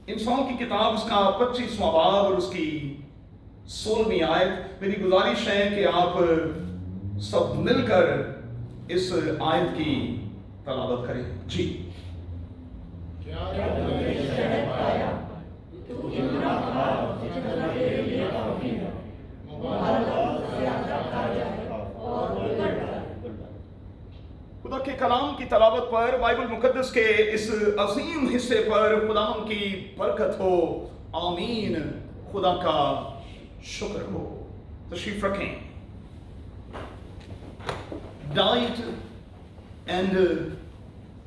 इंसान की किताब उसका 25वां बाब और उसकी 16वीं आयत। मेरी गुजारिश है कि आप सब मिलकर इस आयत की तलावत करें। जी। क्या तुमने शहद पाया? तू इतना खा जितना तेरे लिए काफी है। मुबारक ज्यादा खा जाए और उलट जाए। खुदा के कलाम की तलावत पर, बाइबल मुकद्दस के इस अजीम हिस्से पर खुदाम की बरकत हो। आमीन। खुदा का शुक्र हो। तशरीफ रखें। डाइट एंड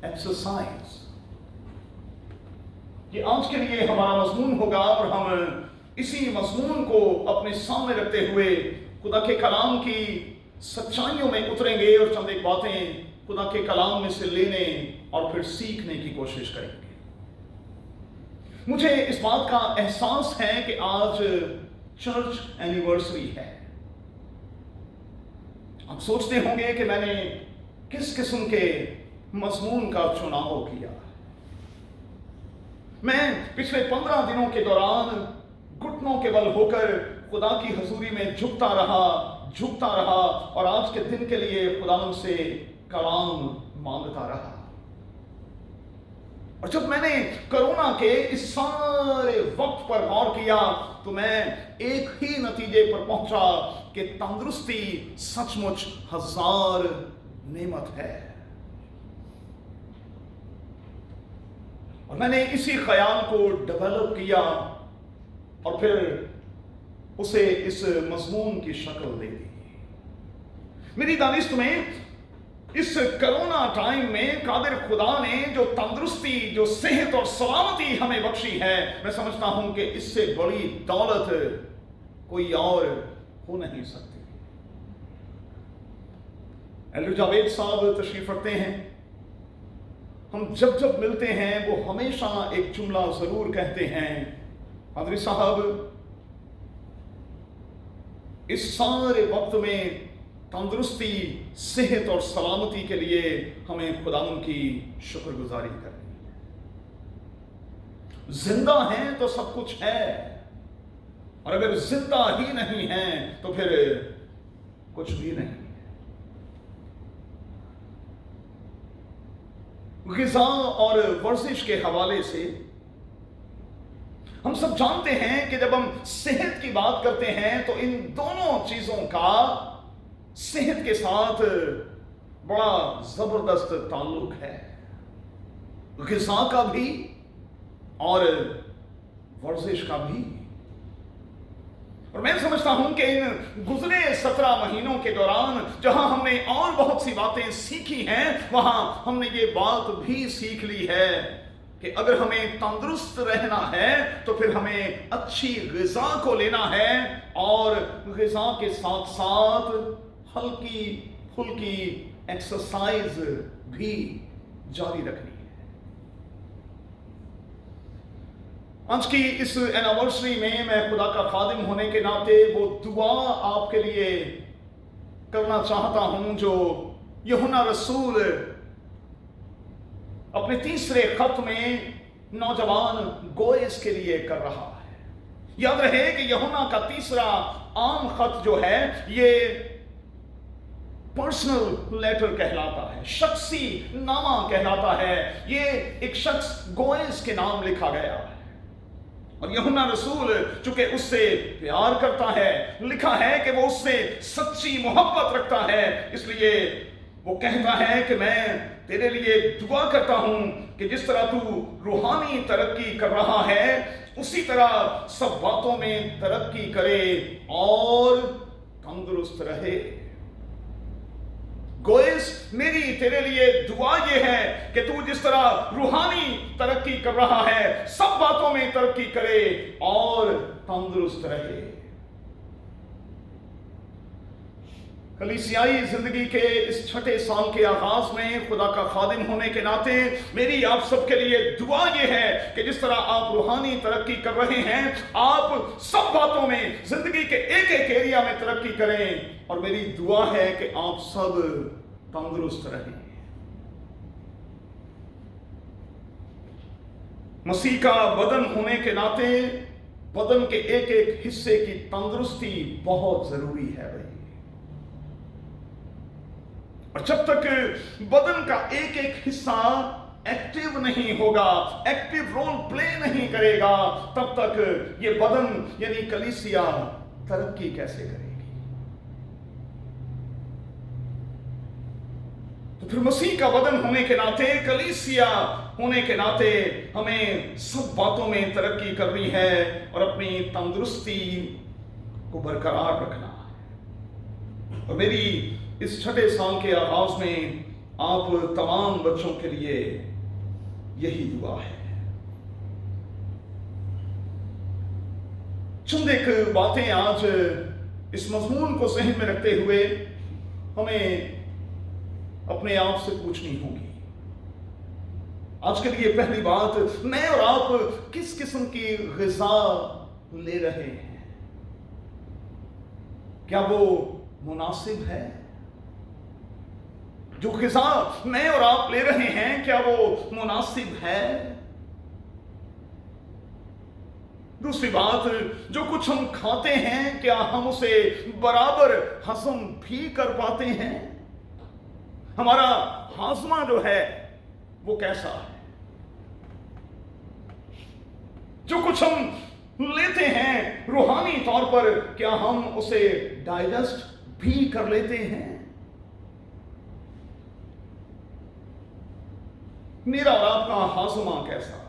एक्सरसाइज, ये आज के लिए हमारा मजमून होगा और हम इसी मजमून को अपने सामने रखते हुए खुदा के कलाम की सच्चाइयों में उतरेंगे और चंद एक बातें खुदा के कलाम में से लेने और फिर सीखने की कोशिश करेंगे। मुझे इस बात का एहसास है कि आज चर्च एनिवर्सरी है। आप सोचते होंगे कि मैंने किस किस्म के मजमून का चुनाव किया। मैं पिछले 15 दिनों के दौरान घुटनों के बल होकर खुदा की हजूरी में झुकता रहा और आज के दिन के लिए खुदा से कलाम मांगता रहा। और जब मैंने कोरोना के इस सारे वक्त पर गौर किया तो मैं एक ही नतीजे पर पहुंचा कि तंदुरुस्ती सचमुच हजार नेमत है। और मैंने इसी ख्याल को डेवलप किया और फिर उसे इस मजमून की शक्ल दे दी। मेरी दानिश में इस कोरोना टाइम में कादिर खुदा ने जो तंदुरुस्ती, जो सेहत और सलामती हमें बख्शी है, मैं समझता हूं कि इससे बड़ी दौलत कोई और हो नहीं सकती। एल्डर जावेद साहब तशरीफ रखते हैं। हम जब जब मिलते हैं वो हमेशा एक जुमला जरूर कहते हैं, पादरी साहब इस सारे वक्त में तंदुरुस्ती, सेहत और सलामती के लिए हमें खुदावंद की शुक्रगुजारी करनी है। जिंदा हैं तो सब कुछ है, और अगर जिंदा ही नहीं है तो फिर कुछ भी नहीं है। ग़िज़ा और वर्जिश के हवाले से हम सब जानते हैं कि जब हम सेहत की बात करते हैं तो इन दोनों चीजों का सेहत के साथ बड़ा जबरदस्त ताल्लुक है, ग़िज़ा का भी और वर्जिश का भी। और मैं समझता हूं कि इन गुजरे 17 महीनों के दौरान जहां हमने और बहुत सी बातें सीखी हैं, वहां हमने ये बात भी सीख ली है कि अगर हमें तंदुरुस्त रहना है तो फिर हमें अच्छी ग़िज़ा को लेना है और ग़िज़ा के साथ साथ हल्की फुल्की एक्सरसाइज भी जारी रखनी है। आज की इस एनिवर्सरी में मैं खुदा का खादिम होने के नाते वो दुआ आपके लिए करना चाहता हूं जो यूहन्ना रसूल अपने तीसरे खत में नौजवान गोयस के लिए कर रहा है। याद रहे कि यूहन्ना का तीसरा आम खत जो है ये पर्सनल लेटर कहलाता है, शख्सी नामा कहलाता है। ये एक शख्स गोयस के नाम लिखा गया है और यूहन्ना रसूल चूंकि उससे प्यार करता है, लिखा है कि वो उससे सच्ची मोहब्बत रखता है, इसलिए वो कहता है कि मैं तेरे लिए दुआ करता हूं कि जिस तरह तू रूहानी तरक्की कर रहा है उसी तरह सब बातों में तरक्की करे और तंदुरुस्त रहे। गोयस, मेरी तेरे लिए दुआ ये है कि तू जिस तरह रूहानी तरक्की कर रहा है सब बातों में तरक्की करे और तंदुरुस्त रहे। कलीसियाई जिंदगी के इस छठे साल के आगाज में खुदा का खादिम होने के नाते मेरी आप सबके लिए दुआ यह है कि जिस तरह आप रूहानी तरक्की कर रहे हैं आप सब बातों में जिंदगी के एक एक एरिया में तरक्की करें और मेरी दुआ है कि आप सब तंदुरुस्त रहें। मसीह का बदन होने के नाते बदन के एक एक हिस्से की तंदुरुस्ती बहुत जरूरी है भाई। और जब तक बदन का एक एक हिस्सा एक्टिव नहीं होगा, एक्टिव रोल प्ले नहीं करेगा, तब तक ये बदन यानी कलीसिया तरक्की कैसे करेगी? तो फिर मसीह का बदन होने के नाते, कलीसिया होने के नाते हमें सब बातों में तरक्की करनी है और अपनी तंदुरुस्ती को बरकरार रखना है। और मेरी इस छठे साल के आगाज में आप तमाम बच्चों के लिए यही दुआ है। चंद एक बातें आज इस मजमून को जहन में रखते हुए हमें अपने आप से पूछनी होगी। आज के लिए पहली बात, मैं और आप किस किस्म की ग़िज़ा ले रहे हैं? क्या वो मुनासिब है? जो ग़िज़ा मैं और आप ले रहे हैं, क्या वो मुनासिब है? दूसरी बात, जो कुछ हम खाते हैं क्या हम उसे बराबर हजम भी कर पाते हैं? हमारा हाजमा जो है वो कैसा है? जो कुछ हम लेते हैं रूहानी तौर पर, क्या हम उसे डाइजेस्ट भी कर लेते हैं? मेरा और आपका हाजमा कैसा है?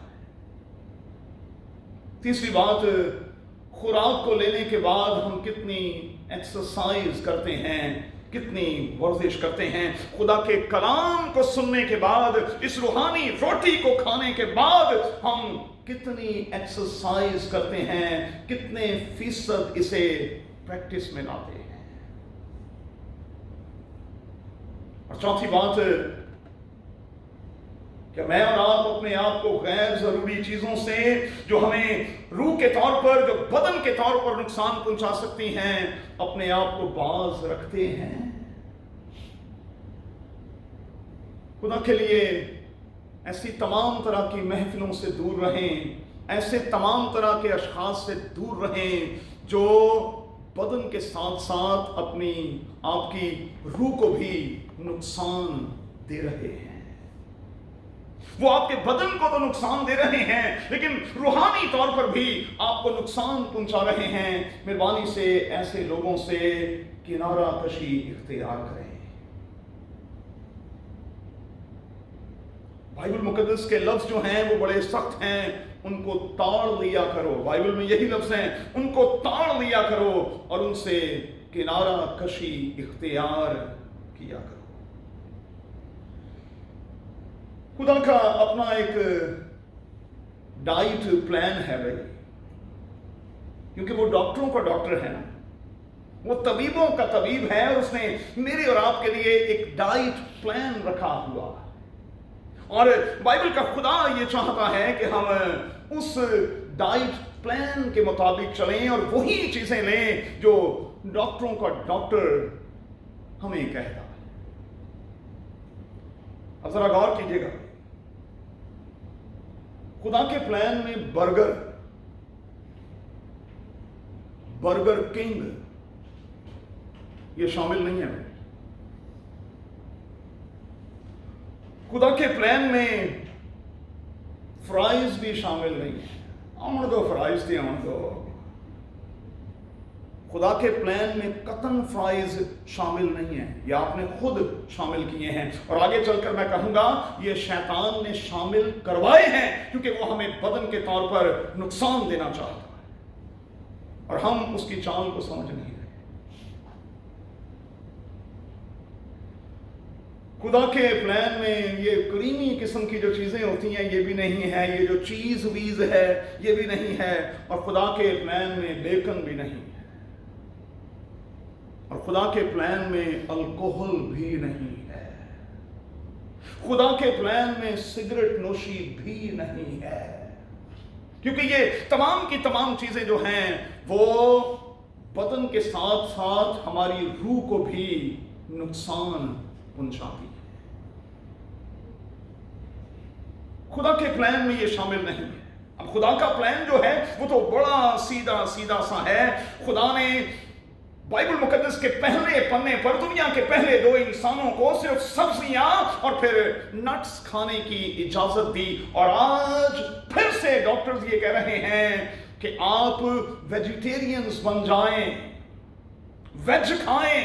तीसरी बात, खुराक को लेने के बाद हम कितनी एक्सरसाइज करते हैं, कितनी वर्जिश करते हैं? खुदा के कलाम को सुनने के बाद, इस रूहानी रोटी को खाने के बाद हम कितनी एक्सरसाइज करते हैं, कितने फीसद इसे प्रैक्टिस में लाते हैं? और चौथी बात, क्या मैं और आप अपने आप को गैर जरूरी चीजों से, जो हमें रूह के तौर पर, जो बदन के तौर पर नुकसान पहुंचा सकती हैं, अपने आप को बाज रखते हैं? खुदा के लिए ऐसी तमाम तरह की महफिलों से दूर रहें, ऐसे तमाम तरह के अशखास से दूर रहें जो बदन के साथ साथ अपनी आपकी रूह को भी नुकसान दे रहे हैं। वो आपके बदन को तो नुकसान दे रहे हैं, लेकिन रूहानी तौर पर भी आपको नुकसान पहुंचा रहे हैं। मेहरबानी से ऐसे लोगों से किनारा कशी इख्तियार करें। बाइबल मुकद्दस के लफ्ज जो हैं वो बड़े सख्त हैं, उनको ताड़ लिया करो। बाइबल में यही लफ्ज हैं, उनको ताड़ लिया करो और उनसे किनारा कशी इख्तियार किया करो। खुदा का अपना एक डाइट प्लान है भाई, क्योंकि वो डॉक्टरों का डॉक्टर है ना, वो तबीबों का तबीब है, और उसने मेरे और आपके लिए एक डाइट प्लान रखा हुआ है। और बाइबल का खुदा ये चाहता है कि हम उस डाइट प्लान के मुताबिक चलें और वही चीजें लें जो डॉक्टरों का डॉक्टर हमें कहता है। अब जरा गौर कीजिएगा, खुदा के प्लान में बर्गर किंग ये शामिल नहीं है। खुदा के प्लान में फ्राइज भी शामिल नहीं है। आमण दो फ्राइज थी, आमण दो। खुदा के प्लान में कतन फ्राइज शामिल नहीं है, ये आपने खुद शामिल किए हैं। और आगे चलकर मैं कहूंगा ये शैतान ने शामिल करवाए हैं, क्योंकि वो हमें बदन के तौर पर नुकसान देना चाहता है और हम उसकी चाल को समझ नहीं रहे। खुदा के प्लान में ये क्रीमी किस्म की जो चीजें होती हैं ये भी नहीं है, ये जो चीज वीज है ये भी नहीं है, और खुदा के प्लान में बेकन भी नहीं है, और खुदा के प्लान में अल्कोहल भी नहीं है, खुदा के प्लान में सिगरेट नोशी भी नहीं है, क्योंकि ये तमाम की तमाम चीजें जो हैं वो बदन के साथ साथ हमारी रूह को भी नुकसान पहुंचाती है। खुदा के प्लान में ये शामिल नहीं है। अब खुदा का प्लान जो है वो तो बड़ा सीधा सीधा सा है। खुदा ने बाइबल मुकद्दस के पहले पन्ने पर दुनिया के पहले दो इंसानों को सिर्फ सब्जियां और फिर नट्स खाने की इजाजत दी, और आज फिर से डॉक्टर्स ये कह रहे हैं कि आप वेजिटेरियंस बन जाएं, वेज खाएं।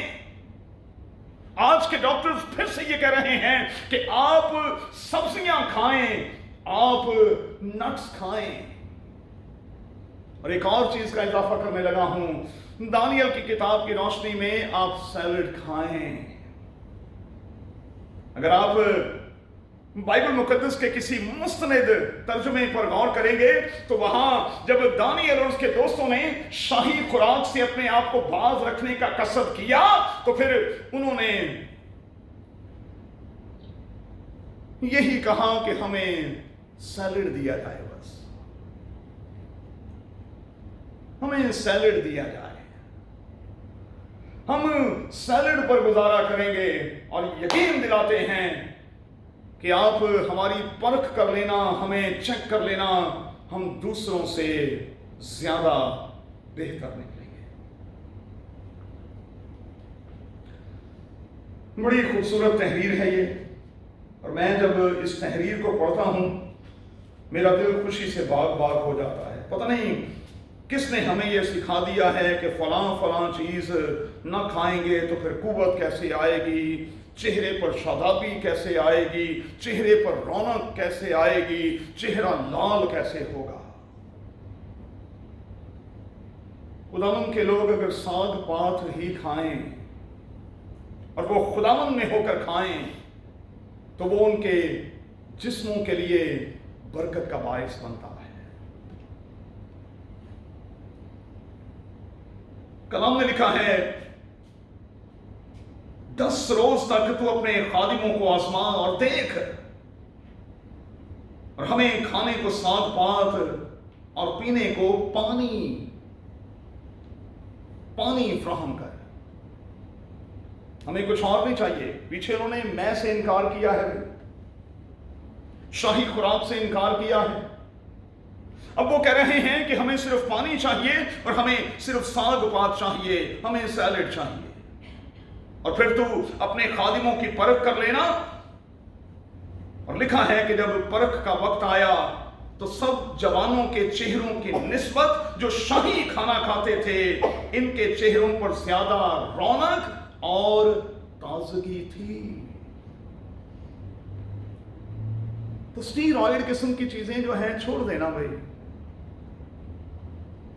आज के डॉक्टर्स फिर से ये कह रहे हैं कि आप सब्जियां खाएं, आप नट्स खाएं। और एक और चीज का इजाफा करने लगा हूं, दानियल की किताब की रोशनी में आप सैलड खाएं। अगर आप बाइबल मुकद्दस के किसी मुस्तनद तर्जुमे पर गौर करेंगे तो वहां जब दानियल और उसके दोस्तों ने शाही खुराक से अपने आप को बाज रखने का कसद किया तो फिर उन्होंने यही कहा कि हमें सैलड दिया जाए, बस हमें सैलड दिया जाए, हम सैलड पर गुजारा करेंगे। और यकीन दिलाते हैं कि आप हमारी परख कर लेना, हमें चेक कर लेना, हम दूसरों से ज्यादा बेहतर निकलेंगे। बड़ी खूबसूरत तहरीर है ये, और मैं जब इस तहरीर को पढ़ता हूं मेरा दिल खुशी से बाग बाग हो जाता है। पता नहीं किसने हमें यह सिखा दिया है कि फलां फलां चीज न खाएंगे तो फिर कुव्वत कैसे आएगी, चेहरे पर शादाबी कैसे आएगी, चेहरे पर रौनक कैसे आएगी, चेहरा लाल कैसे होगा। खुदावन के लोग अगर साग पात ही खाएं और वो खुदावन में होकर खाएं तो वो उनके जिस्मों के लिए बरकत का बायस बनता है। कलाम ने लिखा है 10 रोज तक तू अपने खादिमों को आजमा और देख, और हमें खाने को साग पात और पीने को पानी फ्राहम कर। हमें कुछ और नहीं चाहिए। पीछे उन्होंने मैं से इनकार किया है, शाही खुराक से इनकार किया है। अब वो कह रहे हैं कि हमें सिर्फ पानी चाहिए और हमें सिर्फ साग पात चाहिए, हमें सैलेड चाहिए। और फिर तू अपने खादिमों की परख कर लेना। और लिखा है कि जब परख का वक्त आया तो सब जवानों के चेहरों की निस्बत जो शाही खाना खाते थे, इनके चेहरों पर ज्यादा रौनक और ताजगी थी। तो स्टीरॉयड किस्म की चीजें जो हैं छोड़ देना भाई।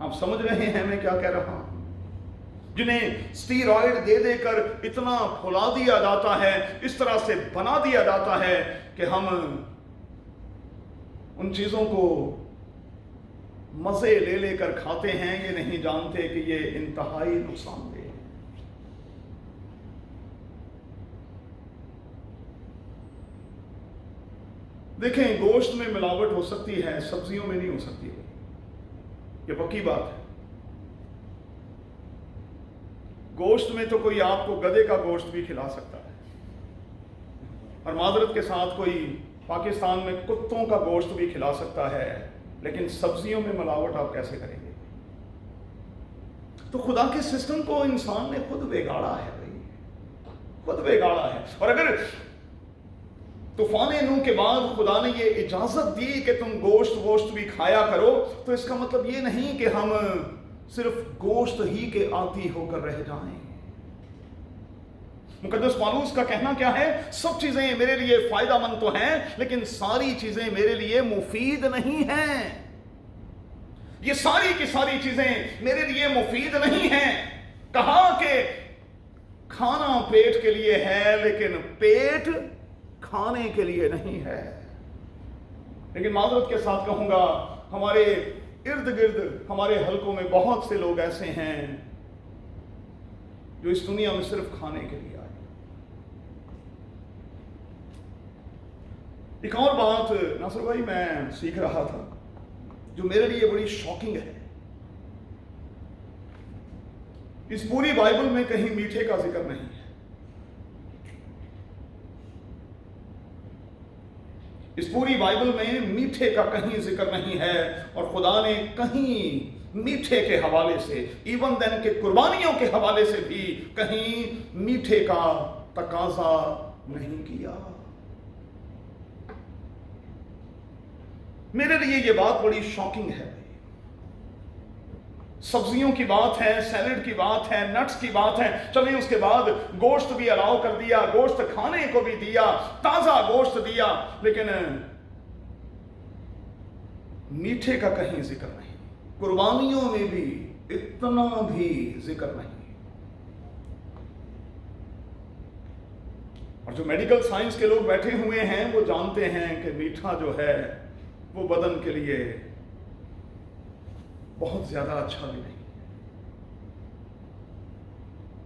आप समझ रहे हैं मैं क्या कह रहा हूं? जिन्हें स्टीरॉयड दे देकर इतना फुला दिया जाता है, इस तरह से बना दिया जाता है कि हम उन चीजों को मजे ले लेकर खाते हैं, ये नहीं जानते कि ये इंतहाई नुकसानदेह है। देखें, गोश्त में मिलावट हो सकती है, सब्जियों में नहीं हो सकती, ये पक्की बात है। गोश्त में तो कोई आपको गधे का गोश्त भी खिला सकता है, और माजरत के साथ कोई पाकिस्तान में कुत्तों का गोश्त भी खिला सकता है, लेकिन सब्जियों में मिलावट आप कैसे करेंगे? तो खुदा के सिस्टम को इंसान ने खुद बिगाड़ा है भाई, खुद बिगाड़ा है। और अगर तूफान नूह के बाद खुदा ने ये इजाजत दी कि तुम गोश्त भी खाया करो, तो इसका मतलब ये नहीं कि हम सिर्फ गोश्त ही के आदी होकर रह जाएं। मुकद्दस पौलुस का कहना क्या है? सब चीजें मेरे लिए फायदामंद तो हैं, लेकिन सारी चीजें मेरे लिए मुफीद नहीं हैं। ये सारी की सारी चीजें मेरे लिए मुफीद नहीं हैं। कहा कि खाना पेट के लिए है, लेकिन पेट खाने के लिए नहीं है। लेकिन माजरत के साथ कहूंगा, हमारे इर्द गिर्द हमारे हलकों में बहुत से लोग ऐसे हैं जो इस दुनिया में सिर्फ खाने के लिए आए। एक और बात नासिर भाई मैं सीख रहा था जो मेरे लिए बड़ी शॉकिंग है। इस पूरी बाइबल में कहीं मीठे का जिक्र नहीं है। इस पूरी बाइबल में मीठे का कहीं जिक्र नहीं है, और खुदा ने कहीं मीठे के हवाले से, इवन देन के कुर्बानियों के हवाले से भी कहीं मीठे का तकाजा नहीं किया। मेरे लिए यह बात बड़ी शॉकिंग है। सब्जियों की बात है, सैलेड की बात है, नट्स की बात है, चलिए उसके बाद गोश्त भी अलाउ कर दिया, गोश्त खाने को भी दिया, ताजा गोश्त दिया, लेकिन मीठे का कहीं जिक्र नहीं, कुर्बानियों में भी इतना भी जिक्र नहीं। और जो मेडिकल साइंस के लोग बैठे हुए हैं वो जानते हैं कि मीठा जो है वो बदन के लिए बहुत ज्यादा अच्छा भी नहीं।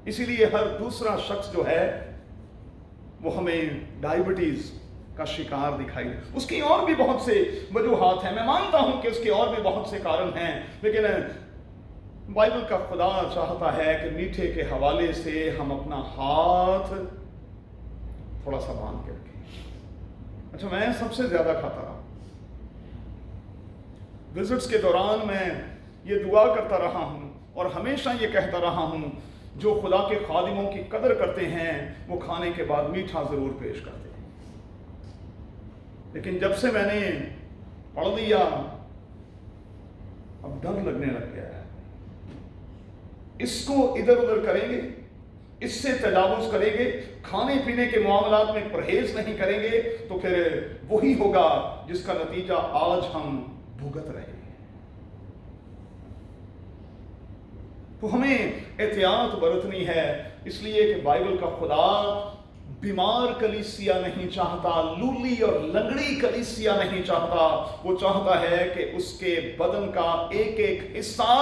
इसीलिए हर दूसरा शख्स जो है वो हमें डायबिटीज का शिकार दिखाई दे। उसकी और भी बहुत से वजूहात हैं, मैं मानता हूं कि उसके और भी बहुत से कारण हैं, लेकिन बाइबल का खुदा चाहता है कि मीठे के हवाले से हम अपना हाथ थोड़ा सा बांध के रखें। अच्छा, मैं सबसे ज्यादा खाता रहा, विजिट्स के दौरान मैं ये दुआ करता रहा हूं और हमेशा ये कहता रहा हूं, जो खुदा के खादिमों की कदर करते हैं वो खाने के बाद मीठा जरूर पेश करते हैं। लेकिन जब से मैंने पढ़ लिया, अब डर लगने लग गया है। इसको इधर उधर करेंगे, इससे तजावुज करेंगे, खाने पीने के मामलात में परहेज नहीं करेंगे, तो फिर वही होगा जिसका नतीजा आज हम भुगत रहे हैं। तो हमें एहतियात बरतनी है, इसलिए कि बाइबल का खुदा बीमार कलीसिया नहीं चाहता, लूली और लंगड़ी कलीसिया नहीं चाहता। वो चाहता है कि उसके बदन का एक एक हिस्सा,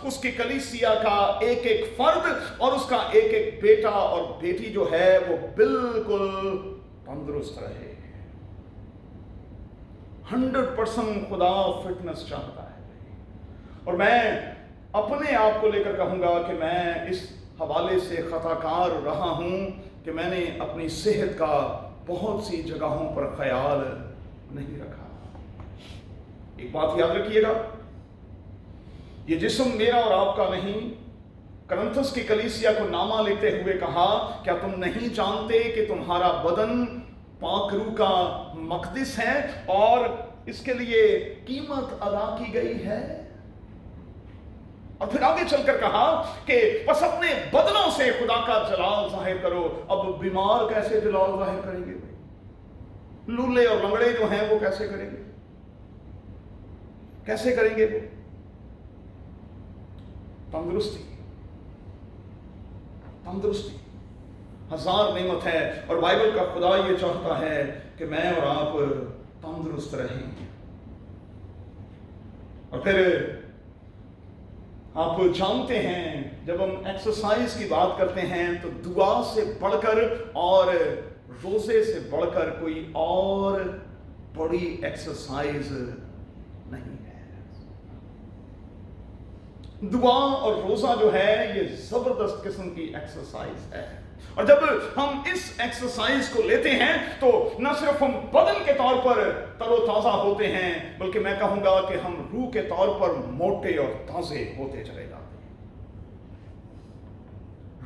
उसके कलीसिया का एक एक फर्द और उसका एक एक बेटा और बेटी जो है वो बिल्कुल तंदुरुस्त रहे। 100% खुदा फिटनेस चाहता है। और मैं अपने आप को लेकर कहूंगा कि मैं इस हवाले से खताकार रहा हूं कि मैंने अपनी सेहत का बहुत सी जगहों पर ख्याल नहीं रखा। एक बात याद रखिएगा, ये जिस्म मेरा और आपका नहीं। करंथस की कलीसिया को नामा लेते हुए कहा, क्या तुम नहीं जानते कि तुम्हारा बदन पाक रूह का मकदिस है और इसके लिए कीमत अदा की गई है। और फिर आगे चलकर कहा कि बस अपने बदनों से खुदा का जलाल जाहिर करो। अब बीमार कैसे जलाल जाहिर करेंगे? लूले और लंगड़े जो हैं वो कैसे करेंगे? कैसे करेंगे वो? तंदुरुस्ती, तंदुरुस्ती हजार नेमत है, और बाइबल का खुदा ये चाहता है कि मैं और आप तंदुरुस्त रहें। और फिर आप जानते हैं, जब हम एक्सरसाइज की बात करते हैं तो दुआ से बढ़कर और रोजे से बढ़कर कोई और बड़ी एक्सरसाइज नहीं है। दुआ और रोजा जो है ये जबरदस्त किस्म की एक्सरसाइज है। और जब हम इस एक्सरसाइज को लेते हैं तो न सिर्फ हम बदन के तौर पर तरोताजा होते हैं, बल्कि मैं कहूंगा कि हम रूह के तौर पर मोटे और ताजे होते चले जाते हैं।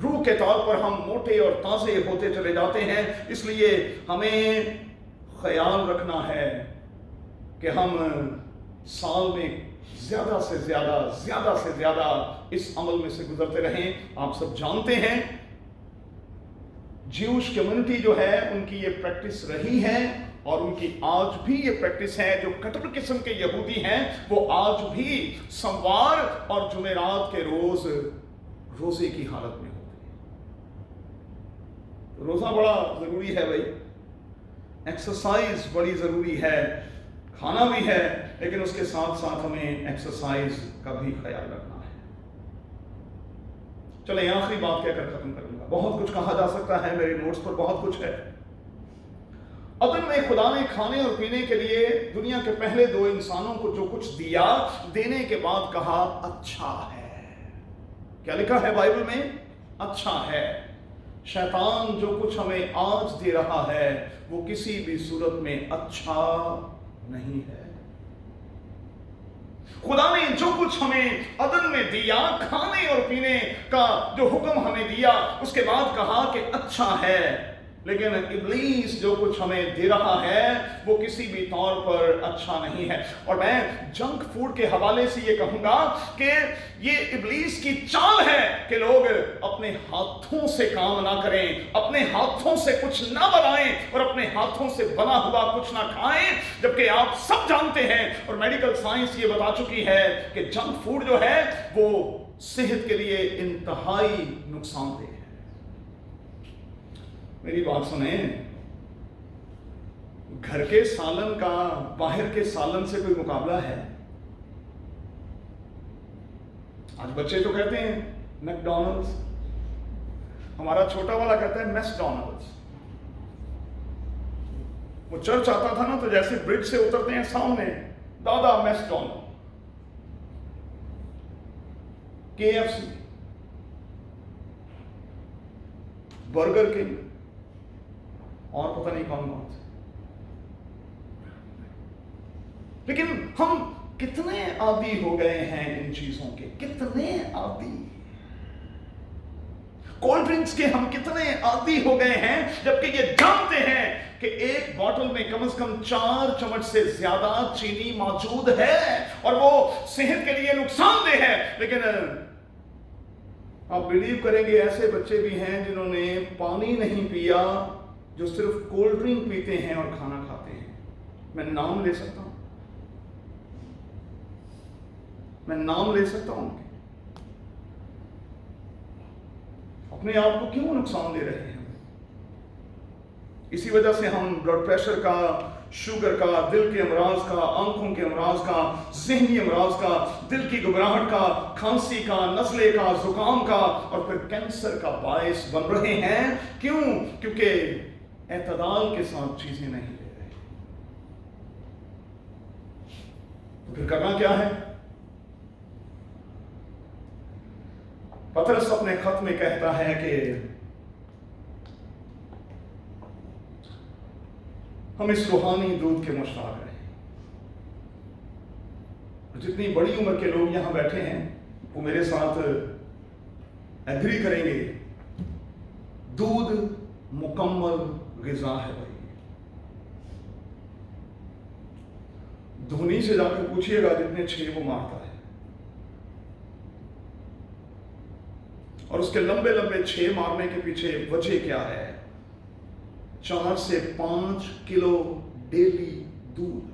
रूह के तौर पर हम मोटे और ताजे होते चले जाते हैं। इसलिए हमें ख्याल रखना है कि हम साल में ज्यादा से ज्यादा इस अमल में से गुजरते रहें। आप सब जानते हैं, ज्यूश कम्युनिटी जो है उनकी ये प्रैक्टिस रही है और उनकी आज भी ये प्रैक्टिस है। जो कट्टर किस्म के यहूदी हैं वो आज भी सोमवार और जुमेरात के रोज रोजे की हालत में होते हैं। रोजा बड़ा जरूरी है भाई, एक्सरसाइज बड़ी जरूरी है, खाना भी है, लेकिन उसके साथ साथ हमें एक्सरसाइज का भी ख्याल रखना है। चले आखिरी बात कहकर खत्म करूंगा। बहुत कुछ कहा जा सकता है, मेरे नोट्स पर बहुत कुछ है। अदन में खुदा ने खाने और पीने के लिए दुनिया के पहले दो इंसानों को जो कुछ दिया, देने के बाद कहा अच्छा है। क्या लिखा है बाइबल में? अच्छा है। शैतान जो कुछ हमें आज दे रहा है वो किसी भी सूरत में अच्छा नहीं है। खुदा ने जो कुछ हमें अदन में दिया, खाने और पीने का जो हुक्म हमें दिया, उसके बाद कहा कि अच्छा है, लेकिन इब्लीस जो कुछ हमें दे रहा है वो किसी भी तौर पर अच्छा नहीं है। और मैं जंक फूड के हवाले से ये कहूंगा कि ये इब्लीस की चाल है कि लोग अपने हाथों से काम ना करें, अपने हाथों से कुछ ना बनाएं और अपने हाथों से बना हुआ कुछ ना खाएं, जबकि आप सब जानते हैं और मेडिकल साइंस ये बता चुकी है कि जंक फूड जो है वो सेहत के लिए इंतहाई नुकसानदेह है। मेरी बात सुने, घर के सालन का बाहर के सालन से कोई मुकाबला है? आज बच्चे तो कहते हैं मैकडॉनल्ड्स, हमारा छोटा वाला कहता है मैकडॉनल्ड्स। वो चर्च आता था ना तो जैसे ब्रिज से उतरते हैं सामने दादा मैकडॉनल्ड, KFC, बर्गर किंग और पता नहीं कौन कौन से। लेकिन हम कितने आदी हो गए हैं इन चीजों के, कितने आदी। कोल्ड ड्रिंक्स के हम कितने आदी हो गए हैं, जबकि ये जानते हैं कि एक बोतल में कम से कम 4 चम्मच से ज्यादा चीनी मौजूद है और वो सेहत के लिए नुकसानदेह है। लेकिन आप बिलीव करेंगे ऐसे बच्चे भी हैं जिन्होंने पानी नहीं पिया, जो सिर्फ कोल्ड ड्रिंक पीते हैं और खाना खाते हैं। मैं नाम ले सकता हूं, मैं नाम ले सकता हूं उनके। अपने आप को क्यों नुकसान दे रहे हैं? इसी वजह से हम ब्लड प्रेशर का, शुगर का, दिल के अमराज का, आंखों के अमराज का, ज़हनी अमराज का, दिल की घबराहट का, खांसी का, नज़ले का, जुकाम का और फिर कैंसर का बायस बन रहे हैं। क्यों? क्योंकि एतदाल के साथ चीजें नहीं ले रहे। तो फिर करना क्या है? पतरस अपने खत में कहता है कि हम इस रूहानी दूध के मुश्ताक रहें। जितनी बड़ी उम्र के लोग यहां बैठे हैं वो मेरे साथ एग्री करेंगे, दूध मुकम्मल ग़िज़ा है भाई। धोनी से जाकर पूछिएगा जितने 6 वो मारता है, और उसके लंबे लंबे 6 मारने के पीछे वजह क्या है? 4 से 5 किलो डेली दूध।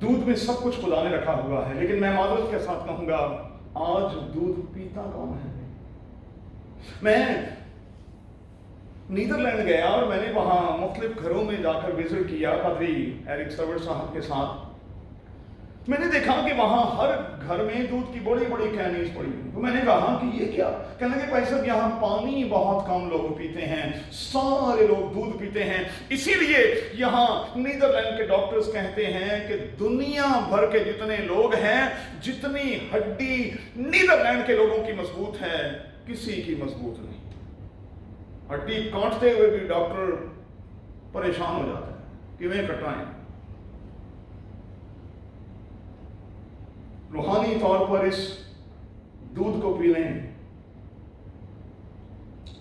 दूध में सब कुछ खुदा ने रखा हुआ है, लेकिन मैं माजरत के साथ कहूंगा आज दूध पीता कौन है? मैं नीदरलैंड गया और मैंने वहां मुख्तलिफ घरों में जाकर विजिट किया पादरी एरिक सर्वर साहब के साथ। मैंने देखा कि वहां हर घर में दूध की बड़ी बड़ी कैनीज पड़ी हुई। तो मैंने कहा कि ये क्या? कहने लगे भाई साहब यहाँ पानी बहुत कम लोग पीते हैं, सारे लोग दूध पीते हैं, इसीलिए यहाँ नीदरलैंड के डॉक्टर्स कहते हैं कि दुनिया भर के जितने लोग हैं, जितनी हड्डी नीदरलैंड के लोगों की मजबूत है, किसी की मजबूत नहीं। हड्डी काटते हुए भी डॉक्टर परेशान हो जाते हैं कि वे कटाएं। रूहानी तौर पर इस दूध को पी लें,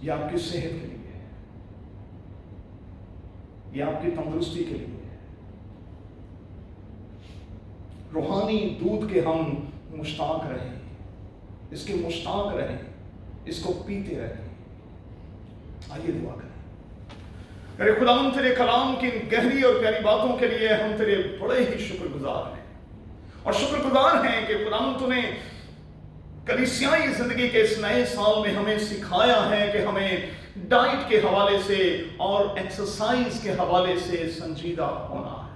यह आपकी सेहत के लिए है, यह आपकी तंदुरुस्ती के लिए है। रूहानी दूध के हम मुश्ताक रहें, इसके मुश्ताक रहें, इसको पीते रहें। आइए दुआ करें। अरे खुदावंद, तेरे कलाम की गहरी और प्यारी बातों के लिए हम तेरे बड़े ही शुक्रगुजार हैं, और शुक्रगुजार हैं कि खुदावंद तूने कलीसियाई जिंदगी के इस नए साल में हमें सिखाया है कि हमें डाइट के हवाले से और एक्सरसाइज के हवाले से संजीदा होना है।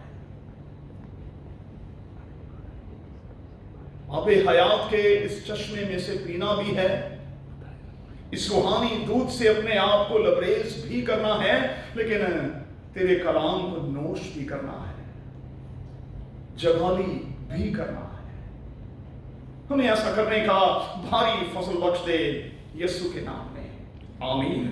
आबे हयात के इस चश्मे में से पीना भी है, इस रूहानी दूध से अपने आप को लबरेज भी करना है, लेकिन तेरे कलाम को नोश भी करना है, जगाली भी करना है। ہمیں ایسا کرنے کا بھاری فضل بخش دے یسوع کے نام میں آمین.